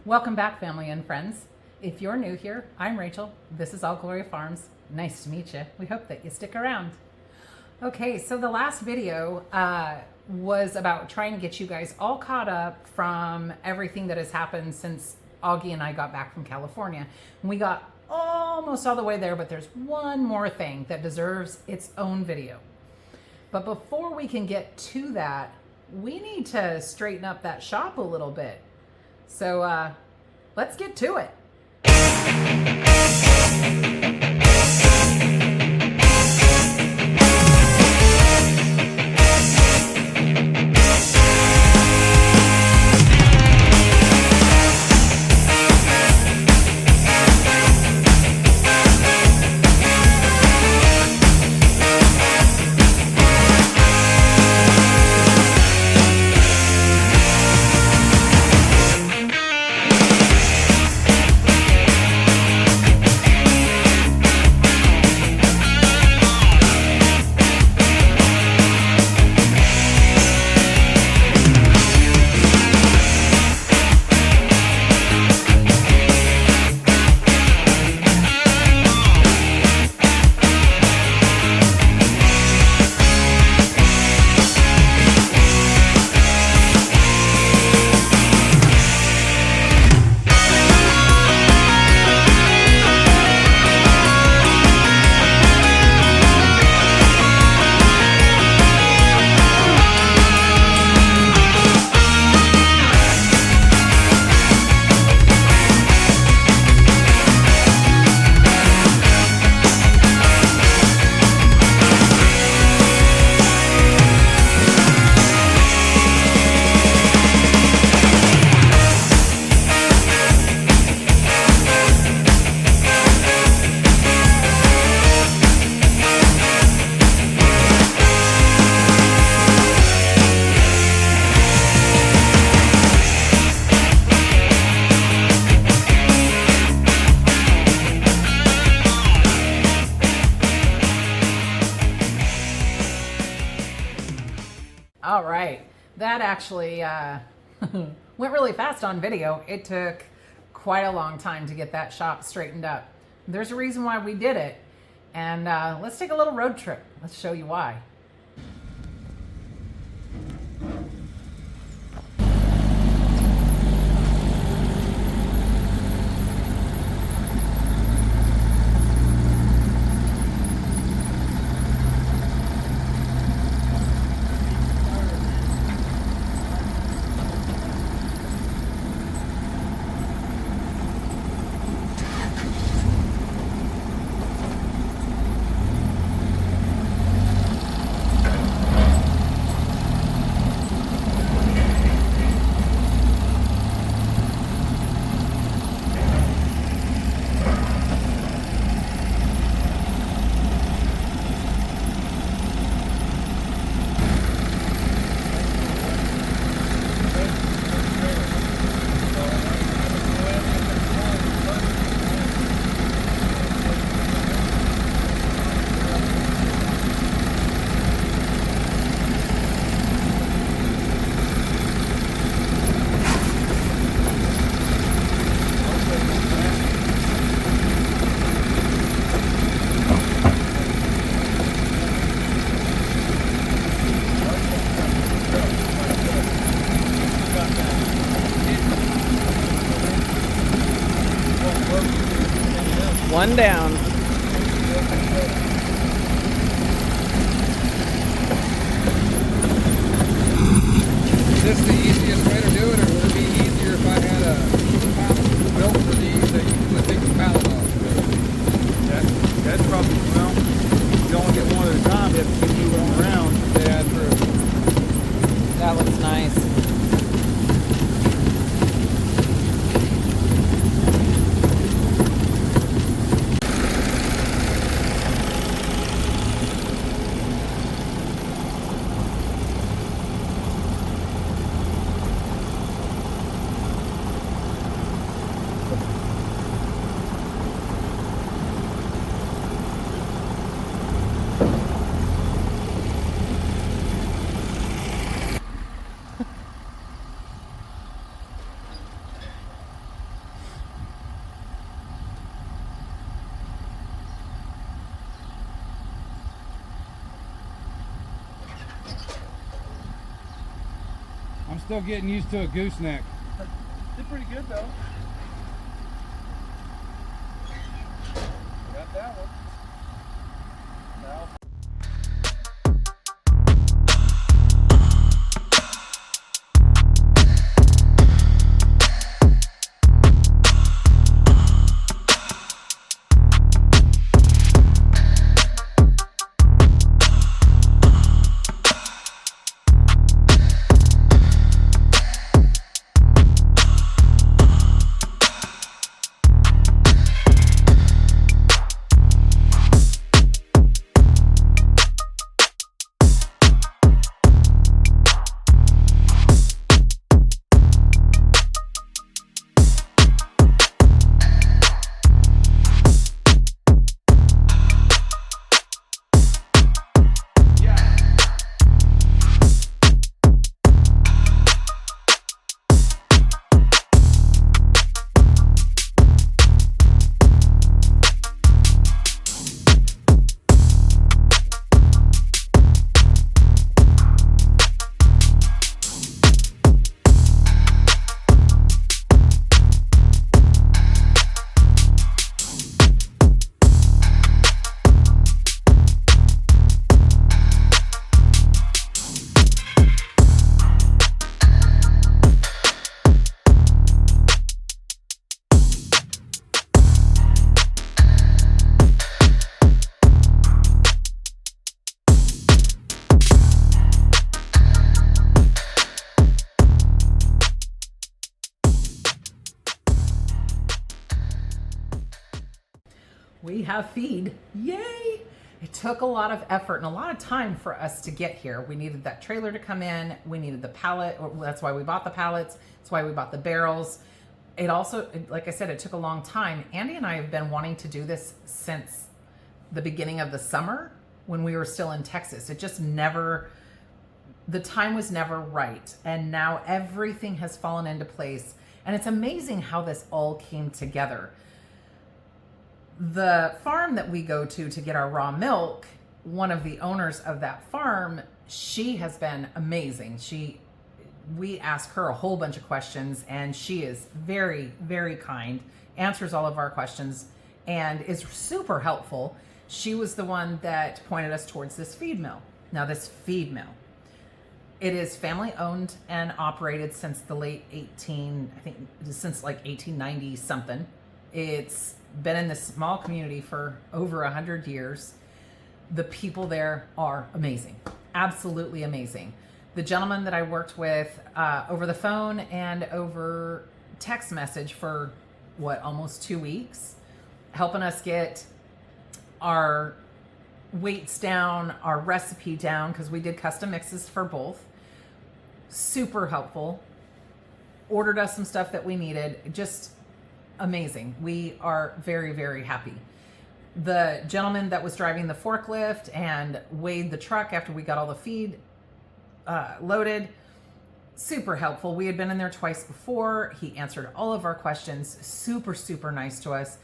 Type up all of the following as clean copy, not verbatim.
Welcome back, family and friends. If you're new here, I'm Rachel. This is All Glory Farms. Nice to meet you. We hope that you stick around. Okay, so the last video was about trying to get you guys all caught up from everything that has happened since Augie and I got back from California. We got almost all the way there, but there's one more thing that deserves its own video. But before we can get to that, we need to straighten up that shop a little bit. So let's get to it. All right, that actually went really fast on video. It took quite a long time to get that shop straightened up. There's a reason why we did it, and let's take a little road trip. Let's show you why. One down. Is this the easiest way to do it, or would it be easier if I had a pallet built for these that you could take the pallet off? That's probably, well, you only get one at a time, you have to keep moving around. Yeah, true. That looks nice. still getting used to a gooseneck. Did pretty good though. Got that one. Now. We have feed. Yay! It took a lot of effort and a lot of time for us to get here. We needed that trailer to come in. We needed the pallet. That's why we bought the pallets. That's why we bought the barrels. It also, like I said, it took a long time. Andy and I have been wanting to do this since the beginning of the summer when we were still in Texas. It just never, the time was never right. And now everything has fallen into place. And it's amazing how this all came together. The farm that we go to get our raw milk, one of the owners of that farm, she has been amazing. We ask her a whole bunch of questions and she is very, very kind, answers all of our questions and is super helpful. She was the one that pointed us towards this feed mill. Now this feed mill, it is family owned and operated since the late since like 1890 something. It's been in this small community for over 100 years. The people there are amazing, absolutely amazing. The gentleman that I worked with over the phone and over text message for almost 2 weeks, helping us get our weights down, our recipe down, because we did custom mixes for both. Super helpful. Ordered us some stuff that we needed. Just amazing. We are very, very happy. The gentleman that was driving the forklift and weighed the truck after we got all the feed loaded, super helpful. We had been in there twice before. He answered all of our questions. Super, super nice to us.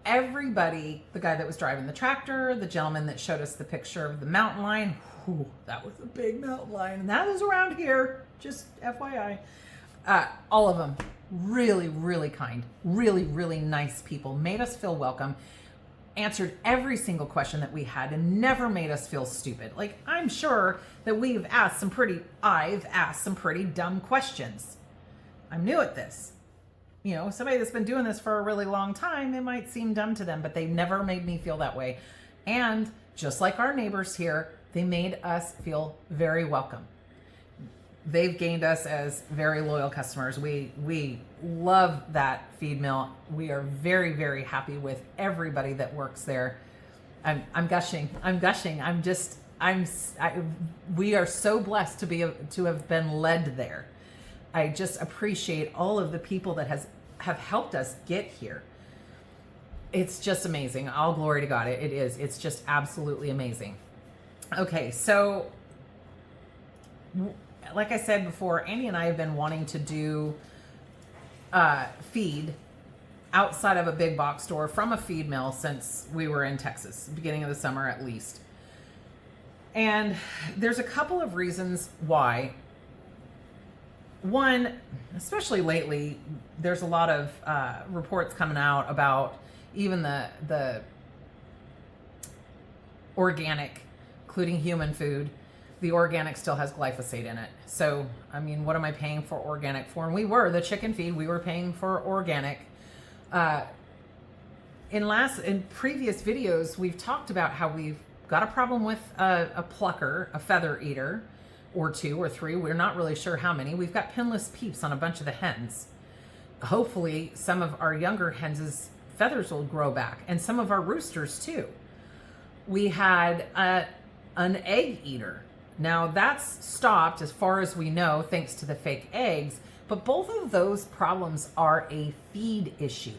Everybody, the guy that was driving the tractor, the gentleman that showed us the picture of the mountain lion, that was a big mountain lion, and that was around here, just FYI. All of them really, really kind, really, really nice people, made us feel welcome, answered every single question that we had and never made us feel stupid. Like, I'm sure that I've asked some pretty dumb questions. I'm new at this. You know, somebody that's been doing this for a really long time, it might seem dumb to them, but they never made me feel that way. And just like our neighbors here, they made us feel very welcome. They've gained us as very loyal customers. We love that feed mill. We are very, very happy with everybody that works there. I'm gushing. We are so blessed to have been led there. I just appreciate all of the people that have helped us get here. It's just amazing. All glory to God. It is. It's just absolutely amazing. Okay, so like I said before, Andy and I have been wanting to do feed outside of a big box store from a feed mill since we were in Texas, beginning of the summer at least. And there's a couple of reasons why. one, especially lately, there's a lot of reports coming out about even the organic, including human food. The organic still has glyphosate in it. So, I mean, what am I paying for organic for? And we were, the chicken feed, we were paying for organic. In previous videos, we've talked about how we've got a problem with a plucker, a feather eater, or 2 or 3. We're not really sure how many. We've got pinless peeps on a bunch of the hens. Hopefully, some of our younger hens' feathers will grow back, and some of our roosters too. We had an egg eater. Now that's stopped as far as we know, thanks to the fake eggs, but both of those problems are a feed issue.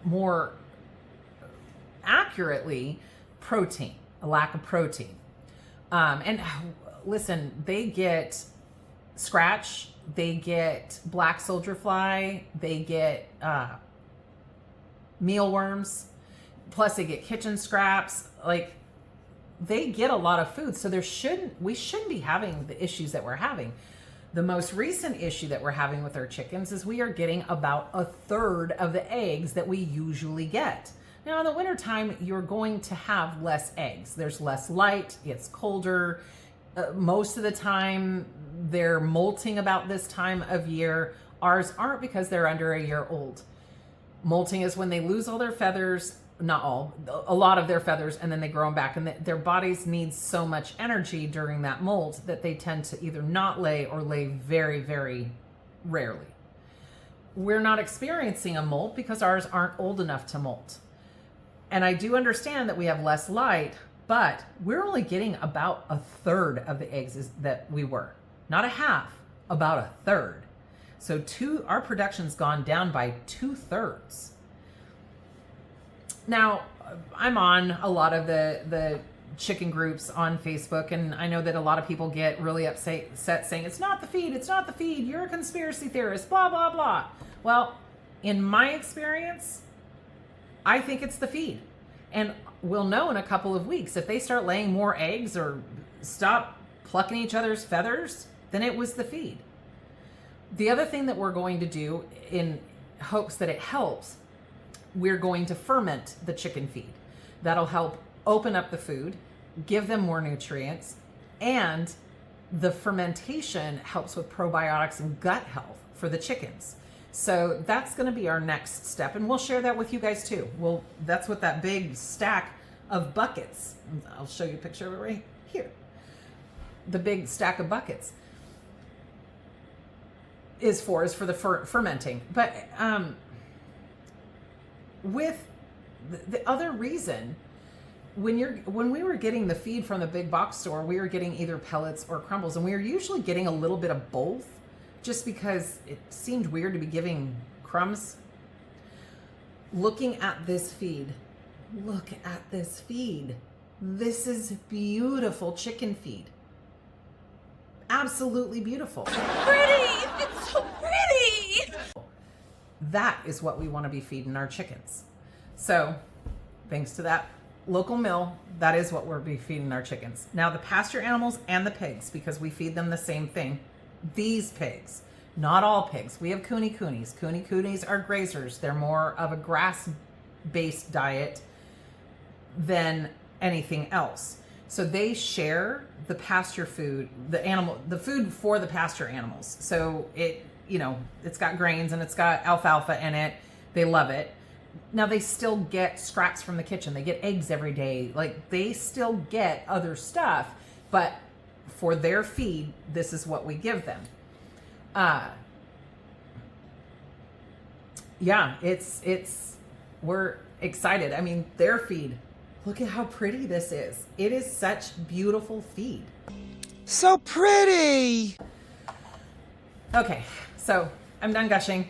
More accurately, protein, a lack of protein. And listen, they get scratch, they get black soldier fly, they get mealworms, plus they get kitchen scraps. Like, they get a lot of food, so we shouldn't be having the issues that we're having. The most recent issue that we're having with our chickens is we are getting about 1/3 of the eggs that we usually get. Now in the wintertime, you're going to have less eggs. There's less light, it's colder. Most of the time, they're molting about this time of year. Ours aren't, because they're under a year old. Molting is when they lose all their feathers, not all, a lot of their feathers, and then they grow them back. And their bodies need so much energy during that molt that they tend to either not lay or lay very, very rarely. We're not experiencing a molt because ours aren't old enough to molt. And I do understand that we have less light, but we're only getting about 1/3 of the eggs that we were. Not a half, about 1/3. So our production's gone down by 2/3. Now, I'm on a lot of the chicken groups on Facebook, and I know that a lot of people get really upset saying, it's not the feed, you're a conspiracy theorist, blah, blah, blah. Well, in my experience, I think it's the feed. And we'll know in a couple of weeks if they start laying more eggs or stop plucking each other's feathers, then it was the feed. The other thing that we're going to do, in hopes that it helps, we're going to ferment the chicken feed. That'll help open up the food, give them more nutrients, and the fermentation helps with probiotics and gut health for the chickens. So that's going to be our next step, and we'll share that with you guys too. That's what that big stack of buckets, I'll show you a picture of it right here. The big stack of buckets is for the fermenting. But with the other reason, when we were getting the feed from the big box store, we were getting either pellets or crumbles, and we were usually getting a little bit of both, just because it seemed weird to be giving crumbs. Looking at this feed, look at this feed. This is beautiful chicken feed. Absolutely beautiful. Pretty! It's so pretty! That is what we want to be feeding our chickens. So, thanks to that local mill, that is what we're be feeding our chickens. Now, the pasture animals and the pigs, because we feed them the same thing. These pigs, not all pigs. We have cooney coonies. Cooney coonies are grazers. They're more of a grass-based diet than anything else. So they share the pasture food, the food for the pasture animals. So it's got grains and it's got alfalfa in it. They love it. Now they still get scraps from the kitchen. They get eggs every day. Like, they still get other stuff, but for their feed, this is what we give them. We're excited. I mean, their feed, look at how pretty this is. It is such beautiful feed. So pretty! Okay, so I'm done gushing.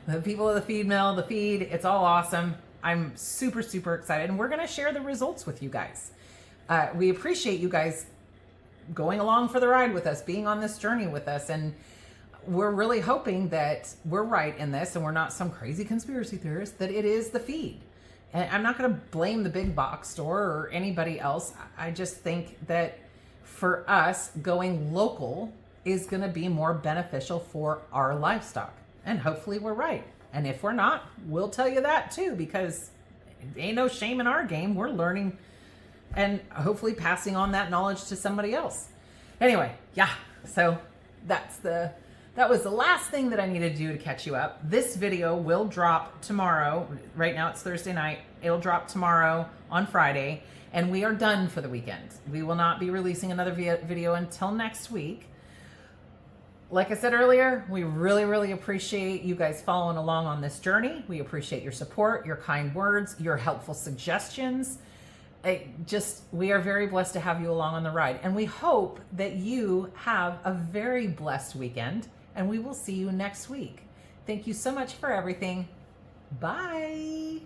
The people of the feed mill, the feed, it's all awesome. I'm super, super excited, and we're gonna share the results with you guys. We appreciate you guys going along for the ride with us, being on this journey with us, and we're really hoping that we're right in this and we're not some crazy conspiracy theorist, that it is the feed. And I'm not going to blame the big box store or anybody else. I just think that for us, going local is going to be more beneficial for our livestock. And hopefully we're right. And if we're not, we'll tell you that too, because ain't no shame in our game. We're learning and hopefully passing on that knowledge to somebody else. Anyway, yeah, so that was the last thing that I needed to do to catch you up. This video will drop tomorrow. Right now it's Thursday night. It'll drop tomorrow on Friday, and we are done for the weekend. We will not be releasing another video until next week. Like I said earlier, we really, really appreciate you guys following along on this journey. We appreciate your support, your kind words, your helpful suggestions. We are very blessed to have you along on the ride. And we hope that you have a very blessed weekend, and we will see you next week. Thank you so much for everything. Bye.